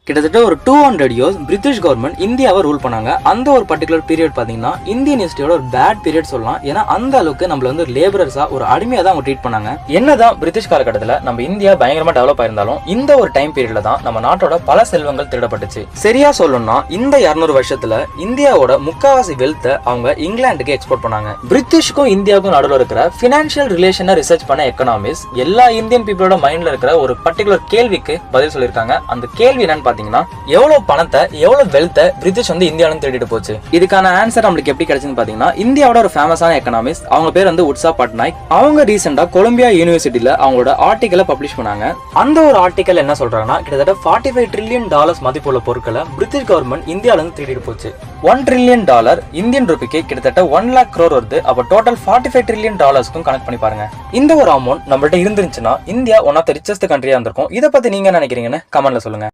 கிட்டத்தட்ட ஒரு 200 years British government இந்தியாவை ரூல் பண்ணாங்க. அந்த ஒரு பர்டிகுலர் பீரியட் பாத்தீங்கன்னா இந்தியன் ஹிஸ்டரியோட ஒரு பேட் பீரியட் சொல்லலாம். ஏன்னா அந்த அளவுக்கு நம்மள வந்து லேபரர்ஸா ஒரு அடிமையா தான் அவங்க ட்ரீட் பண்ணாங்க. என்னதான் பிரிட்டிஷ் காலகட்டத்தில் நம்ம இந்தியா பயங்கரமா டெவலப் ஆயிருந்தாலும் இந்த ஒரு டைம் பீரியட்ல தான் நம்ம நாட்டோட பல செல்வங்கள் திருடப்பட்டுச்சு. சரியா சொல்லணும்னா இந்த 200 வருஷத்துல இந்தியாவோட முக்காவாசி வெல்த் அவங்க இங்கிலாந்துக்கு எக்ஸ்போர்ட் பண்ணாங்க. பிரிட்டிஷ்க்கும் இந்தியாவுக்கும் நடுவில் இருக்கிற பினான்சியல் ரிலேஷனை ரிசர்ச் பண்ண எக்கனாமிஸ்ட் எல்லா இந்தியன் பீப்புளோட மைண்ட்ல இருக்கிற ஒரு பர்டிகுலர் கேள்விக்கு பதில் சொல்லியிருக்காங்க. அந்த கேள்வி என்னன்னு பாத்தீங்கன்னா எவ்வளவு பணத்தை எவ்வளவு வெல்த் பிரிட்டிஷ் வந்து இந்தியாவில தேடிட்டு போச்சு. இதுக்கான ஆன்சர் நம்மளுக்கு எப்படி கிடைச்சுன்னு பாத்தீங்கன்னா இந்தியாவோட ஒரு ஃபேமஸான எக்கனாமிஸ்ட் அவங்க பேர் வந்து உட்சா பட்நாயக். அவங்க ரீசெண்டா கொலம்பியா யூனிவர்சிட்டியில அவங்களோட ஆர்டிகலை பப்ளிஷ் பண்ணாங்க. அந்த ஒரு ஆர்டிகல் என்ன சொல்றாங்கன்னா கிட்டத்தட்ட $45 trillion மதிப்புள்ள பொருட்களை பிரிட்டிஷ் கவர்மெண்ட் இந்தியாவில இருந்து தேடிட்டு போச்சு. $1 trillion இந்தியன் ரூபிக்கு கிட்டத்தட்ட 1 lakh crore வருது. அப்ப டோட்டல் $45 trillion கனெக்ட் பண்ணி பாருங்க. இந்த ஒரு அமௌண்ட் நம்மள்ட்ட இருந்துச்சுன்னா India one of the richest கண்ட்ரியா இருந்திருக்கும். இதை பத்தி நீங்க நினைக்கிறீங்கன்னு கமெண்ட்ல சொல்லுங்க.